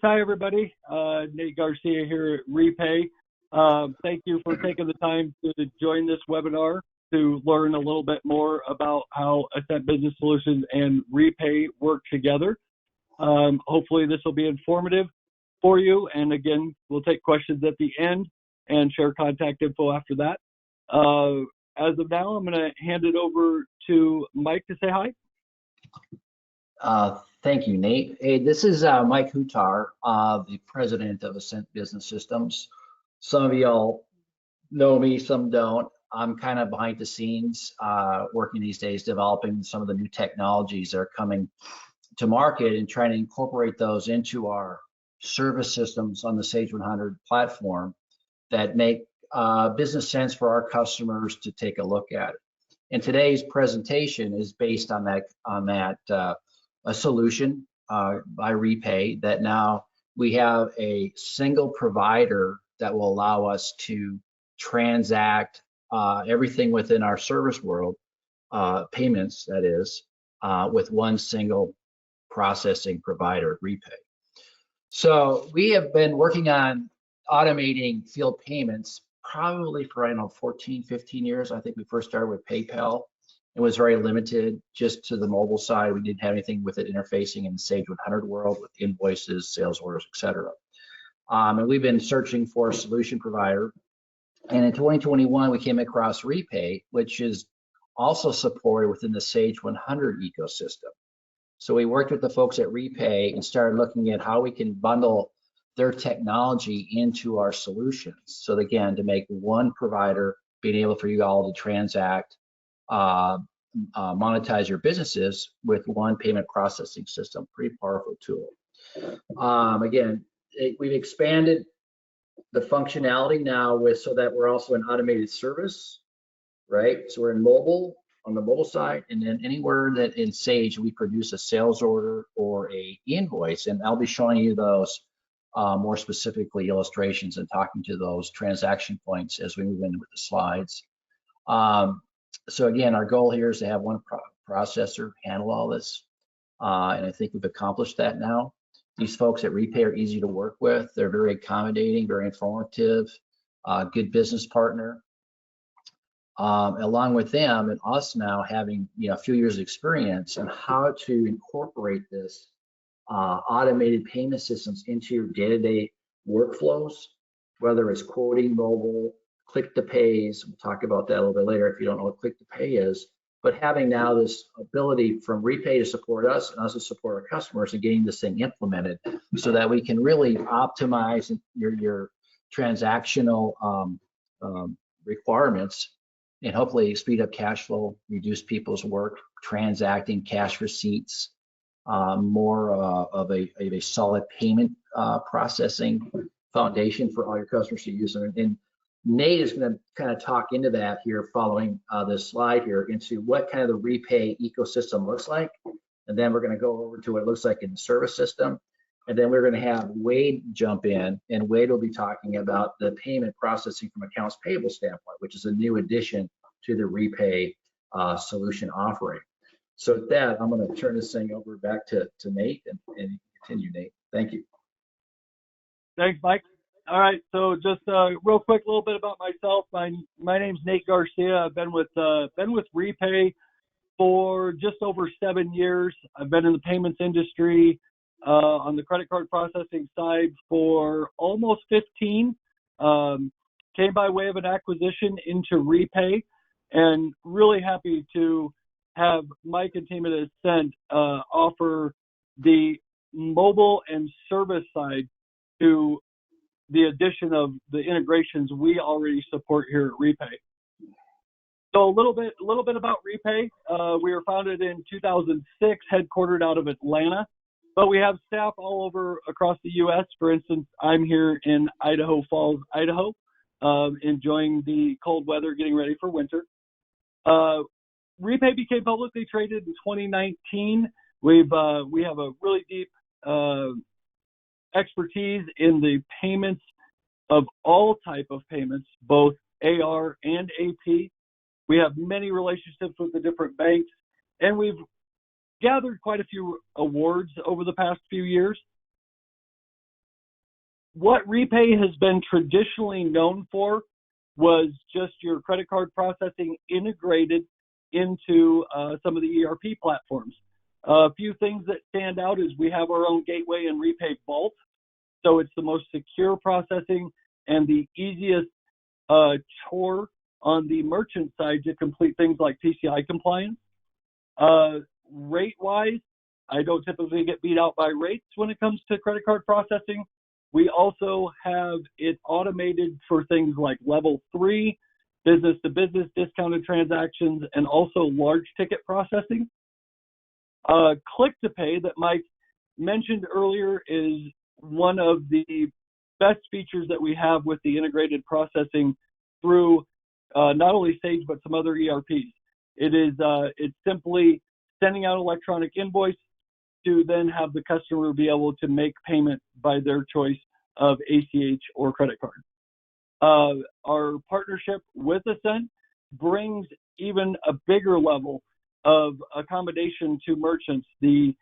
Hi, everybody. Nate Garcia here at Repay. Thank you for taking the time to join this webinar to learn a little bit more about how Ascent Business Solutions and Repay work together. Hopefully this will be informative for you. And again, we'll take questions at the end and share contact info after that. As of now, I'm going to hand it over to Mike to say hi. Thank you, Nate. Hey, this is Mike Hutar, the president of Ascent Business Systems. Some of y'all know me, some don't. I'm kind of behind the scenes working these days, developing some of the new technologies that are coming to market and trying to incorporate those into our service systems on the Sage 100 platform that make business sense for our customers to take a look at. And today's presentation is based on a solution by Repay that now we have a single provider that will allow us to transact everything within our service world, payments that is, with one single processing provider, Repay. So we have been working on automating field payments probably for, I don't know, 14, 15 years. I think we first started with PayPal. It was very limited just to the mobile side. We didn't have anything with it interfacing in the Sage 100 world with invoices, sales orders, etc. And we've been searching for a solution provider. And in 2021, we came across Repay, which is also supported within the Sage 100 ecosystem. So we worked with the folks at Repay and started looking at how we can bundle their technology into our solutions. So again, to make one provider, being able for you all to transact, monetize your businesses with one payment processing system. Pretty powerful tool. Again, we've expanded the functionality now so that we're also an automated service, right? So we're in mobile, on the mobile side, and then anywhere that in Sage we produce a sales order or a invoice, and I'll be showing you those more specifically, illustrations and talking to those transaction points as we move into the slides. So again, our goal here is to have one processor handle all this, and I think we've accomplished that now. These folks at Repay are easy to work with. They're very accommodating, very informative, good business partner. Along with them and us now having a few years of experience on how to incorporate this automated payment systems into your day-to-day workflows, whether it's quoting mobile, click to pays. We'll talk about that a little bit later if you don't know what click to pay is. But having now this ability from Repay to support us and us to support our customers and getting this thing implemented so that we can really optimize your transactional requirements and hopefully speed up cash flow, reduce people's work, transacting cash receipts, more of a solid payment processing foundation for all your customers to use. And Nate is going to kind of talk into that here following this slide here into what kind of the Repay ecosystem looks like. And then we're going to go over to what it looks like in the service system. And then we're going to have Wade jump in, and Wade will be talking about the payment processing from accounts payable standpoint, which is a new addition to the Repay solution offering. So with that, I'm going to turn this thing over back to Nate and continue, Nate. Thank you. Thanks, Mike. All right, so just real quick, a little bit about myself. My name's Nate Garcia. I've been with Repay for just over 7 years. I've been in the payments industry on the credit card processing side for almost 15. Came by way of an acquisition into Repay, and really happy to have Mike and team at Ascent offer the mobile and service side to the addition of the integrations we already support here at Repay. So a little bit about Repay. We were founded in 2006, headquartered out of Atlanta, but we have staff all over across the U.S. For instance, I'm here in Idaho Falls, Idaho, enjoying the cold weather, getting ready for winter. Repay became publicly traded in 2019. We have a really deep expertise in the payments of all type of payments, both AR and AP. We have many relationships with the different banks, and we've gathered quite a few awards over the past few years. what Repay has been traditionally known for was just your credit card processing integrated into some of the ERP platforms. A few things that stand out is we have our own gateway and Repay Vault. So it's the most secure processing and the easiest chore on the merchant side to complete things like PCI compliance. Rate-wise, I don't typically get beat out by rates when it comes to credit card processing. We also have it automated for things like level 3, business-to-business discounted transactions, and also large ticket processing. Click to Pay that Mike mentioned earlier is one of the best features that we have with the integrated processing through not only Sage but some other ERPs. It's simply sending out electronic invoice to then have the customer be able to make payment by their choice of ACH or credit card. Our partnership with Ascent brings even a bigger level of accommodation to merchants. The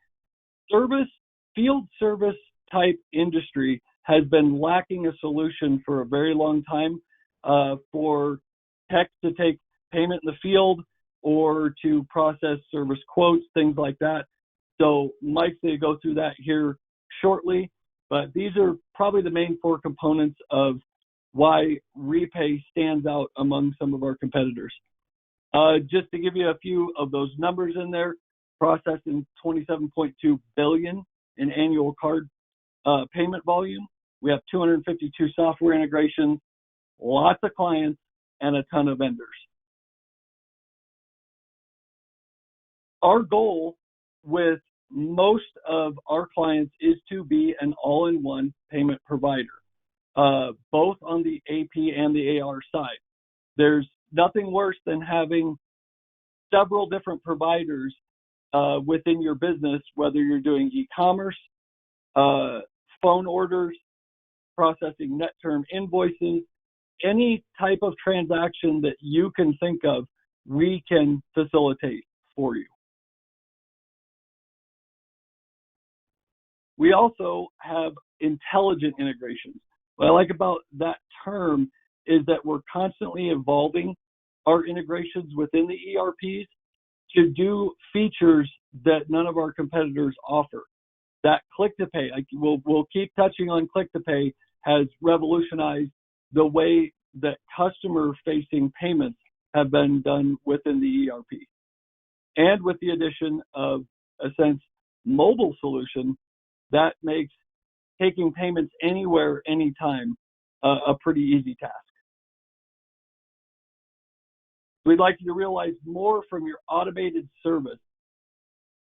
field service type industry has been lacking a solution for a very long time for tech to take payment in the field or to process service quotes, things like that. So Mike's going to go through that here shortly, but these are probably the main 4 components of why Repay stands out among some of our competitors. Just to give you a few of those numbers in there, processing 27.2 billion in annual card payment volume. We have 252 software integrations, lots of clients, and a ton of vendors. Our goal with most of our clients is to be an all-in-one payment provider, both on the AP and the AR side. There's nothing worse than having several different providers within your business, whether you're doing e-commerce, phone orders, processing net term invoices, any type of transaction that you can think of, we can facilitate for you. We also have intelligent integrations. What I like about that term is that we're constantly evolving our integrations within the ERPs to do features that none of our competitors offer. That Click to Pay, we'll keep touching on Click to Pay, has revolutionized the way that customer-facing payments have been done within the ERP. And with the addition of Ascent's mobile solution, that makes taking payments anywhere, anytime, a pretty easy task. We'd like you to realize more from your automated service.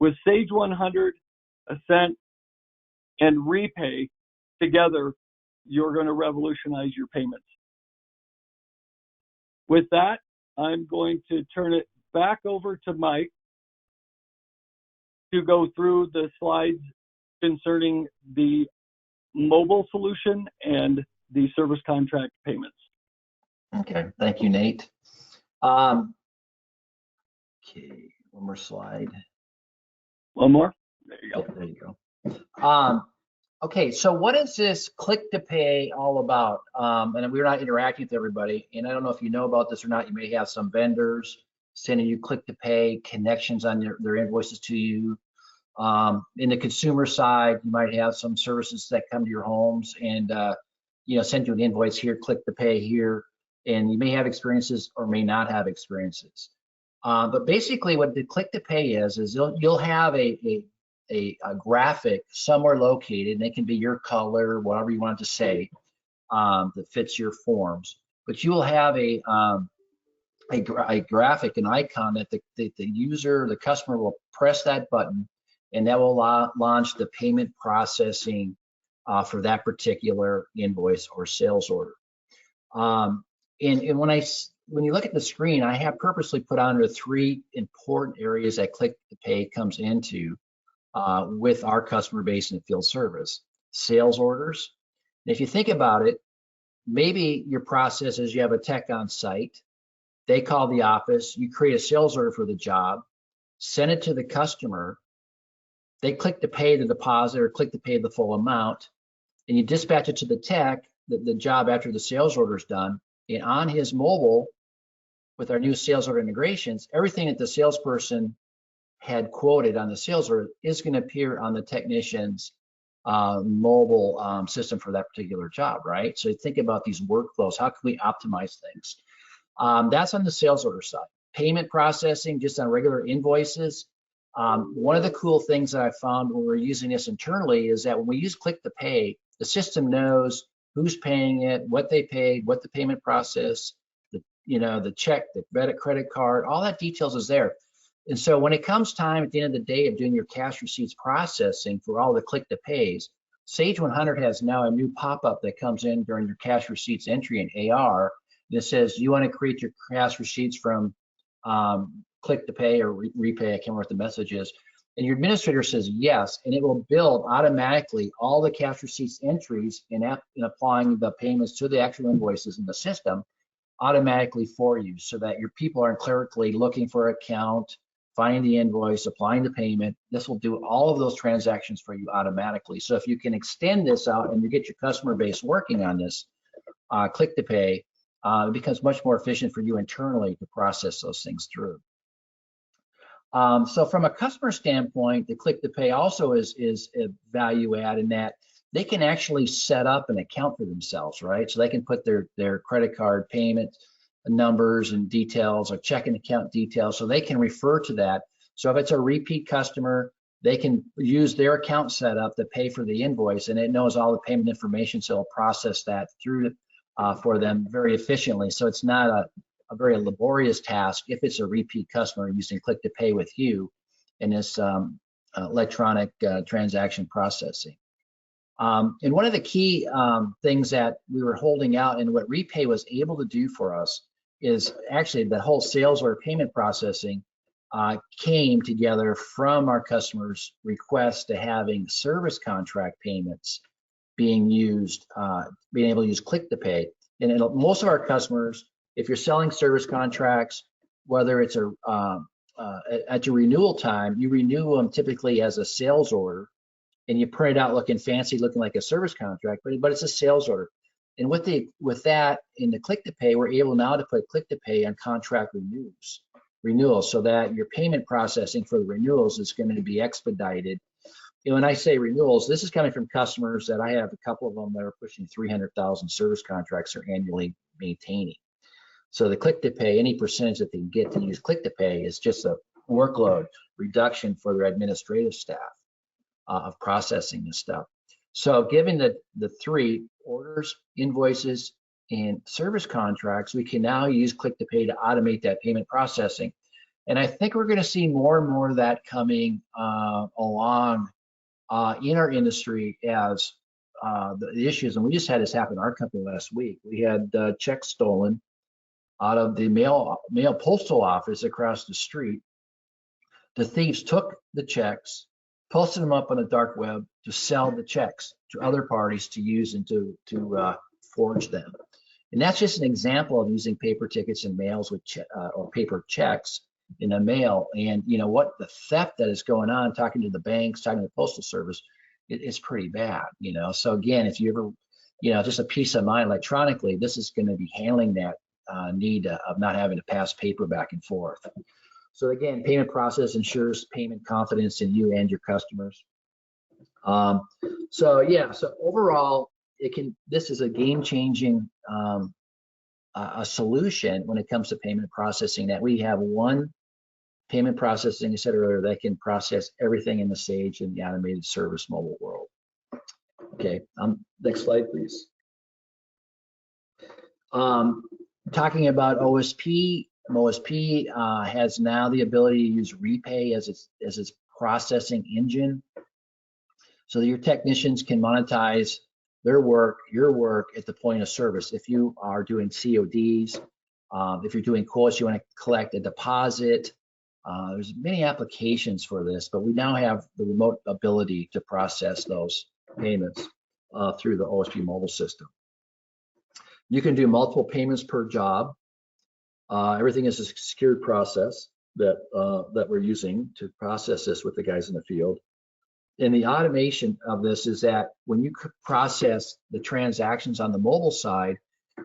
With Sage 100, Ascent, and Repay together, you're going to revolutionize your payments. With that, I'm going to turn it back over to Mike to go through the slides concerning the mobile solution and the service contract payments. Okay, thank you, Nate. Okay, one more slide. One more? There you go. Yeah, there you go. Okay, so what is this Click to Pay all about? And we're not interacting with everybody, and I don't know if you know about this or not. You may have some vendors sending you Click to Pay connections on their invoices to you. In the consumer side, you might have some services that come to your homes and send you an invoice here, Click to Pay here, and you may have experiences or may not have experiences. But basically, what the Click to Pay is you'll have a graphic somewhere located, and it can be your color, whatever you want it to say, that fits your forms. But you will have a graphic, an icon that the customer will press that button, and that will launch the payment processing for that particular invoice or sales order. And when you look at the screen, I have purposely put on the 3 important areas that Click to Pay comes into with our customer base in the field service. Sales orders. And if you think about it, maybe your process is you have a tech on site, they call the office, you create a sales order for the job, send it to the customer, they click to pay the deposit or click to pay the full amount, and you dispatch it to the tech, the job after the sales order is done, and on his mobile, with our new sales order integrations, everything that the salesperson had quoted on the sales order is going to appear on the technician's mobile system for that particular job, right? So think about these workflows. How can we optimize things? That's on the sales order side. Payment processing, just on regular invoices. One of the cool things that I found when we're using this internally is that when we use Click to Pay, the system knows who's paying it, what they paid, what the payment process, the check, the credit card, all that details is there. And so when it comes time at the end of the day of doing your cash receipts processing for all the Click to Pays, Sage 100 has now a new pop-up that comes in during your cash receipts entry in AR that says you want to create your cash receipts from Click to Pay or Repay, I can't remember what the message is, and your administrator says yes, and it will build automatically all the cash receipts entries and applying the payments to the actual invoices in the system automatically for you, so that your people aren't clerically looking for an account, finding the invoice, applying the payment. This will do all of those transactions for you automatically. So if you can extend this out and you get your customer base working on this Click to Pay, it becomes much more efficient for you internally to process those things through. So from a customer standpoint, the Click to Pay also is a value add in that they can actually set up an account for themselves, right? So they can put their credit card payment numbers and details or checking account details, so they can refer to that. So if it's a repeat customer, they can use their account setup to pay for the invoice, and it knows all the payment information, so it'll process that through for them very efficiently. So it's not a very laborious task if it's a repeat customer using Click to Pay with you in this electronic transaction processing. And one of the key things that we were holding out and what Repay was able to do for us is actually the whole sales order payment processing came together from our customers' request to having service contract payments being used, being able to use Click to Pay. And most of our customers, if you're selling service contracts, whether it's at your renewal time, you renew them typically as a sales order, and you print it out looking fancy, looking like a service contract, but it's a sales order. And with that in the Click to Pay, we're able now to put Click to Pay on contract renewals, so that your payment processing for the renewals is going to be expedited. And when I say renewals, this is coming from customers that I have a couple of them that are pushing 300,000 service contracts they're annually maintaining. So the Click to Pay, any percentage that they get to use Click to Pay is just a workload reduction for their administrative staff of processing this stuff. So given the three orders, invoices, and service contracts, we can now use Click to Pay to automate that payment processing. And I think we're going to see more and more of that coming along in our industry as the issues, and we just had this happen in our company last week. We had checks stolen out of the mail postal office across the street. The thieves took the checks, posted them up on the dark web to sell the checks to other parties to use and to forge them. And that's just an example of using paper tickets and mails with or paper checks in the mail. And you know what, the theft that is going on, talking to the banks, talking to the postal service, it's pretty bad. So again, if you ever, just a peace of mind electronically, this is going to be handling that need of not having to pass paper back and forth. So again, payment process ensures payment confidence in you and your customers. So overall, this is a game-changing a solution when it comes to payment processing, that we have one payment processing, I said earlier, that can process everything in the Sage and the automated service mobile world. Okay, next slide, please. Talking about OSP, OSP has now the ability to use Repay as its processing engine, so that your technicians can monetize their work, your work at the point of service. If you are doing CODs, if you're doing quotes, you want to collect a deposit. There's many applications for this, but we now have the remote ability to process those payments through the OSP mobile system. You can do multiple payments per job. Everything is a secured process that we're using to process this with the guys in the field. And the automation of this is that when you process the transactions on the mobile side,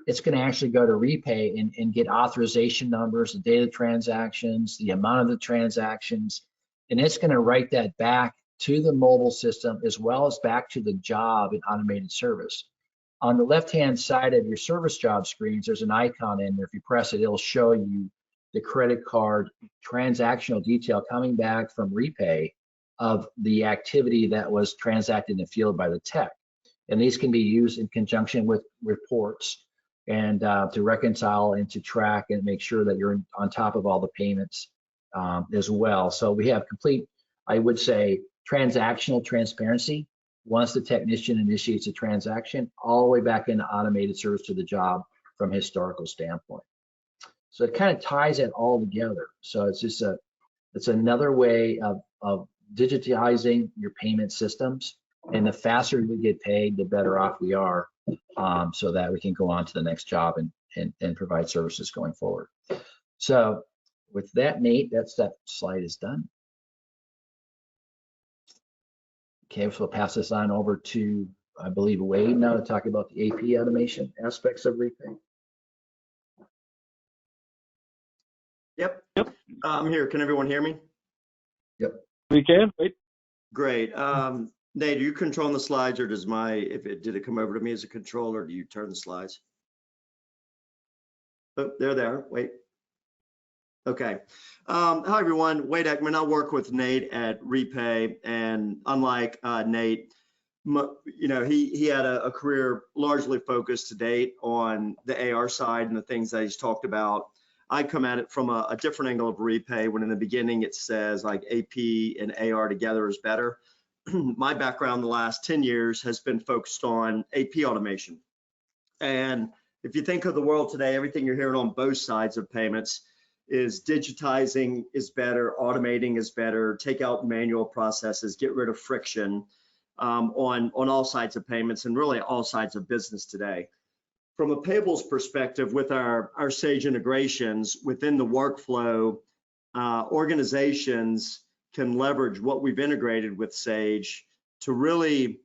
it's going to actually go to Repay and get authorization numbers, the date of transactions, the amount of the transactions, and it's going to write that back to the mobile system as well as back to the job in automated service. On the left-hand side of your service job screens, there's an icon in there. If you press it, it'll show you the credit card transactional detail coming back from Repay of the activity that was transacted in the field by the tech. And these can be used in conjunction with reports and to reconcile and to track and make sure that you're on top of all the payments as well. So we have complete, I would say, transactional transparency once the technician initiates a transaction, all the way back into automated service to the job from a historical standpoint. So it kind of ties it all together. So it's just it's another way of digitizing your payment systems. And the faster we get paid, the better off we are, so that we can go on to the next job and provide services going forward. So with that, Nate, that slide is done. Okay, so we'll pass this on over to, I believe, Wade now to talk about the AP automation aspects of Repay. Yep. I'm here. Can everyone hear me? Yep. We can. Wait. Great. Nate, are you controlling the slides, or does did it come over to me as a controller? Do you turn the slides? Oh, they're there. Wait. Okay. Hi, everyone. Wade Ekman. I work with Nate at Repay, and unlike Nate, he had a career largely focused to date on the AR side and the things that he's talked about. I come at it from a different angle of Repay, when in the beginning it says like AP and AR together is better. My background the last 10 years has been focused on AP automation. And if you think of the world today, everything you're hearing on both sides of payments is digitizing is better, automating is better, take out manual processes, get rid of friction on all sides of payments and really all sides of business today. From a payables perspective, with our Sage integrations within the workflow, organizations can leverage what we've integrated with Sage to really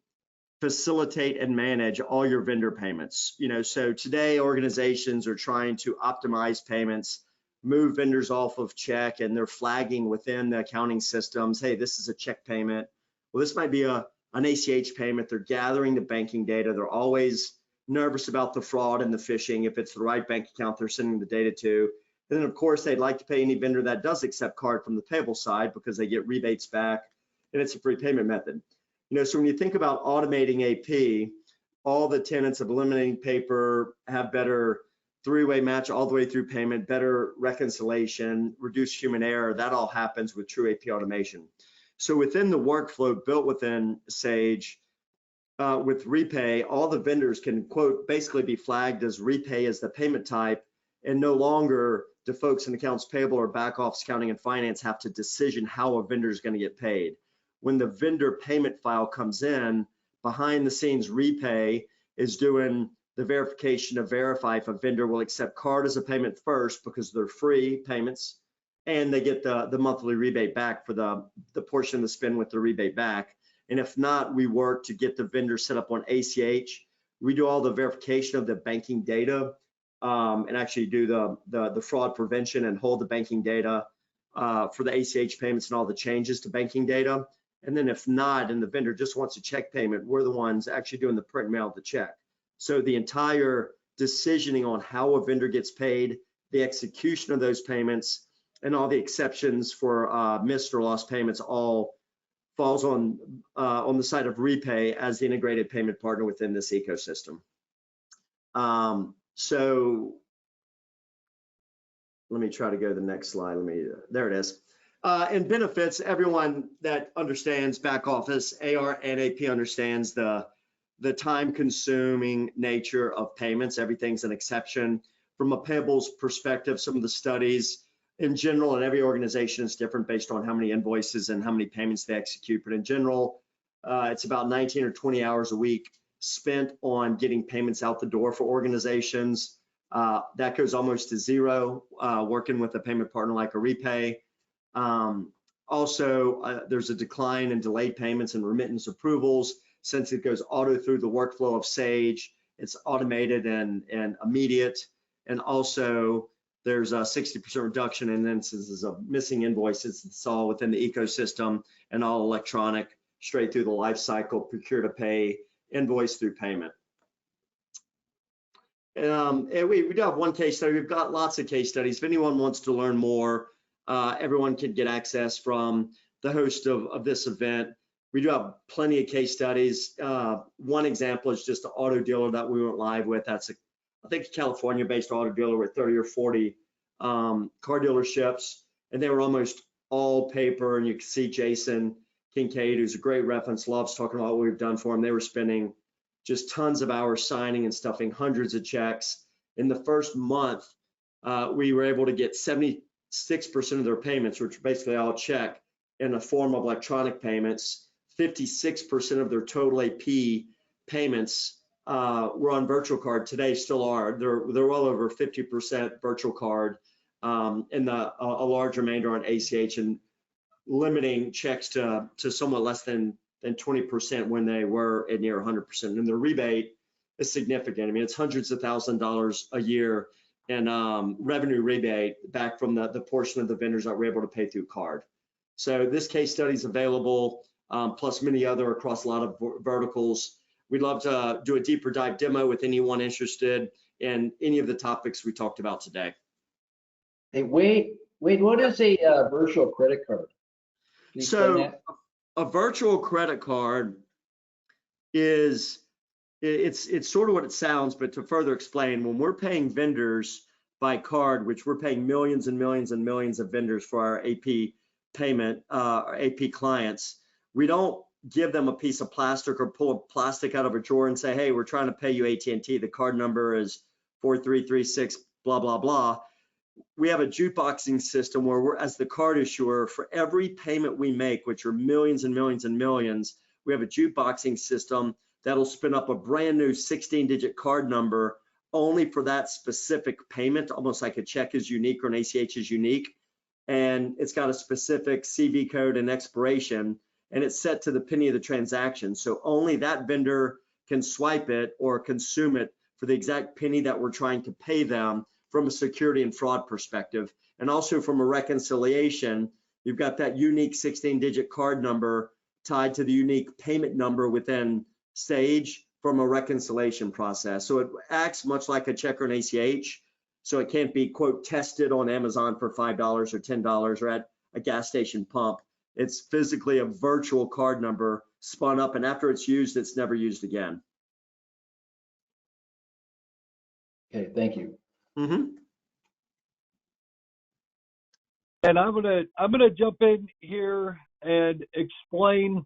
facilitate and manage all your vendor payments. So today organizations are trying to optimize payments, move vendors off of check, and they're flagging within the accounting systems, hey, this is a check payment. Well, this might be an ACH payment. They're gathering the banking data. They're always nervous about the fraud and the phishing. If it's the right bank account they're sending the data to. And then of course they'd like to pay any vendor that does accept card from the payable side, because they get rebates back and it's a free payment method. So when you think about automating AP, all the tenets of eliminating paper, have better three-way match all the way through payment, better reconciliation, reduce human error, that all happens with true AP automation. So within the workflow built within Sage, with Repay, all the vendors can, quote, basically be flagged as Repay as the payment type, and no longer do folks in accounts payable or back office accounting and finance have to decision how a vendor is going to get paid. When the vendor payment file comes in, behind the scenes, Repay is doing the verification to verify if a vendor will accept card as a payment first, because they're free payments, and they get the monthly rebate back for the portion of the spend with the rebate back. And if not, we work to get the vendor set up on ACH. We do all the verification of the banking data and actually do the fraud prevention and hold the banking data for the ACH payments and all the changes to banking data. And then if not, and the vendor just wants a check payment, we're the ones actually doing the print and mail of the check. So the entire decisioning on how a vendor gets paid, the execution of those payments, and all the exceptions for missed or lost payments all falls on the side of Repay as the integrated payment partner within this ecosystem. So let me try to go to the next slide. There it is. And benefits, everyone that understands back office, AR and AP understands the time-consuming nature of payments. Everything's an exception. From a payables perspective, some of the studies in general, and every organization is different based on how many invoices and how many payments they execute. But in general, it's about 19 or 20 hours a week spent on getting payments out the door for organizations. That goes almost to zero working with a payment partner like a Repay. Also, there's a decline in delayed payments and remittance approvals since it goes auto through the workflow of Sage. It's automated and immediate. And also, there's a 60% reduction in instances of missing invoices. It's all within the ecosystem and all electronic, straight through the life cycle, procure to pay, invoice through payment. And we do have one case study. We've got lots of case studies. If anyone wants to learn more, everyone can get access from the host of this event. We do have plenty of case studies. One example is just an auto dealer that we went live with. That's I think a California-based auto dealer with 30 or 40 car dealerships, and they were almost all paper. And you can see Jason Kincaid, who's a great reference, loves talking about what we've done for them. They were spending just tons of hours signing and stuffing hundreds of checks. In the first month, we were able to get 76% of their payments, which are basically all check, in a form of electronic payments. 56% of their total AP payments were on virtual card. Today still are. They're well over 50% virtual card, and a large remainder on ACH, and limiting checks to somewhat less than 20% when they were at near 100%. And the rebate is significant. I mean, it's hundreds of thousands of dollars a year in revenue rebate back from the portion of the vendors that were able to pay through card. So this case study is available, plus many other across a lot of verticals. We'd love to do a deeper dive demo with anyone interested in any of the topics we talked about today. Hey, Wade, what is a virtual credit card? So a virtual credit card is, it's sort of what it sounds, but to further explain, when we're paying vendors by card, which we're paying millions and millions and millions of vendors for our AP payment, our AP clients, we don't give them a piece of plastic or pull a plastic out of a drawer and say, hey, we're trying to pay you AT&T. The card number is 4336, blah, blah, blah. We have a jukeboxing system where we're, as the card issuer, for every payment we make, which are millions and millions and millions, we have a jukeboxing system that'll spin up a brand new 16-digit card number only for that specific payment, almost like a check is unique or an ACH is unique. And it's got a specific CV code and expiration, and it's set to the penny of the transaction. So only that vendor can swipe it or consume it for the exact penny that we're trying to pay them from a security and fraud perspective. And also from a reconciliation, you've got that unique 16-digit card number tied to the unique payment number within Sage from a reconciliation process. So it acts much like a check or an ACH. So it can't be, quote, tested on Amazon for $5 or $10 or at a gas station pump. It's physically a virtual card number spun up, and after it's used, it's never used again. Okay, thank you. Mm-hmm. And I'm gonna jump in here and explain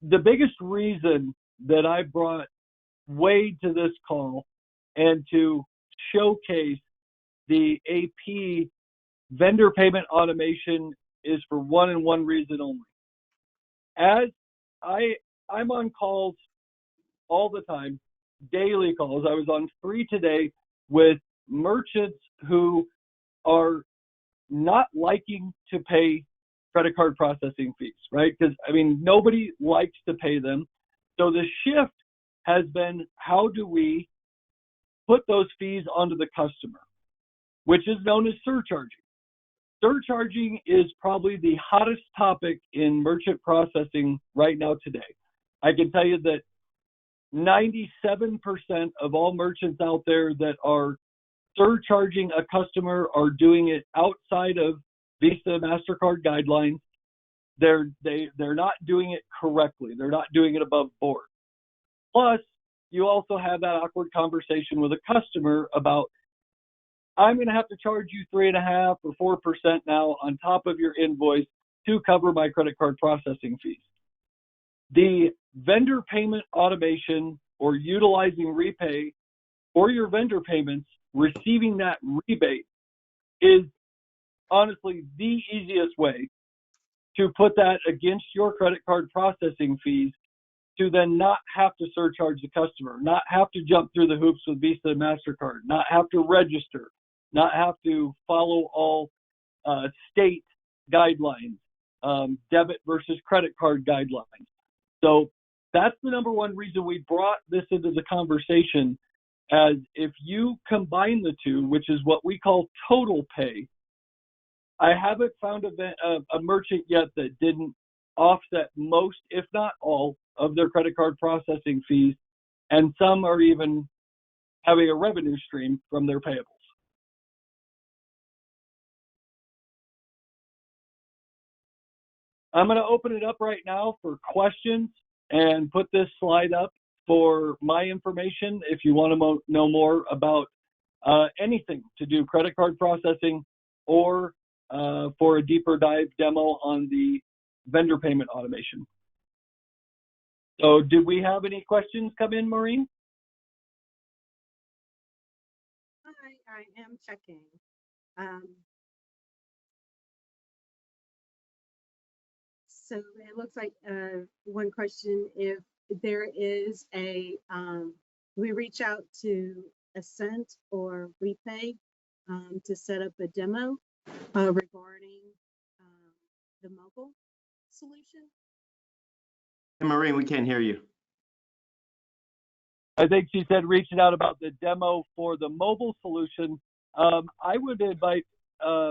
the biggest reason that I brought Wade to this call and to showcase the AP vendor payment automation is for one and one reason only. As I'm on calls all the time, daily calls. I was on 3 today with merchants who are not liking to pay credit card processing fees, right? Because, I mean, nobody likes to pay them. So the shift has been, how do we put those fees onto the customer, which is known as surcharging. Surcharging is probably the hottest topic in merchant processing right now today. I can tell you that 97% of all merchants out there that are surcharging a customer are doing it outside of Visa, MasterCard guidelines. They're not doing it correctly. They're not doing it above board. Plus, you also have that awkward conversation with a customer about, I'm going to have to charge you 3.5% or 4% now on top of your invoice to cover my credit card processing fees. The vendor payment automation or utilizing Repay for your vendor payments, receiving that rebate is honestly the easiest way to put that against your credit card processing fees to then not have to surcharge the customer, not have to jump through the hoops with Visa and MasterCard, not have to register, not have to follow all state guidelines, debit versus credit card guidelines. So that's the number one reason we brought this into the conversation, as if you combine the two, which is what we call total pay. I haven't found a merchant yet that didn't offset most, if not all, of their credit card processing fees, and some are even having a revenue stream from their payables. I'm going to open it up right now for questions and put this slide up for my information if you want to know more about anything to do credit card processing, or for a deeper dive demo on the vendor payment automation. So did we have any questions come in, Maureen? Hi, I am checking. So it looks like one question, if there is a, we reach out to Ascent or Repay to set up a demo regarding the mobile solution. Hey, Maureen, we can't hear you. I think she said reaching out about the demo for the mobile solution. I would invite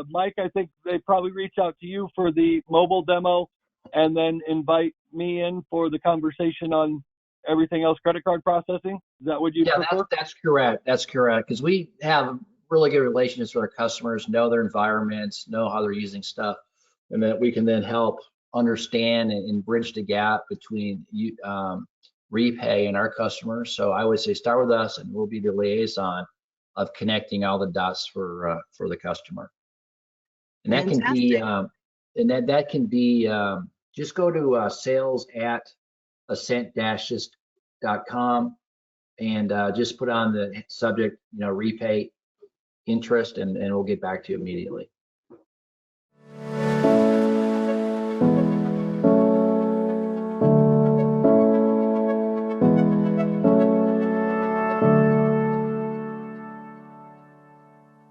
Mike, I think they probably reach out to you for the mobile demo, and then invite me in for the conversation on everything else credit card processing. Is that what you prefer? That's correct. That's correct. Because we have really good relationships with our customers, know their environments, know how they're using stuff, and that we can then help understand and bridge the gap between Repay and our customers. So I would say start with us, and we'll be the liaison of connecting all the dots for the customer. And that can be, that can be, just go to sales@ascent-com and just put on the subject, Repay interest, and we'll get back to you immediately.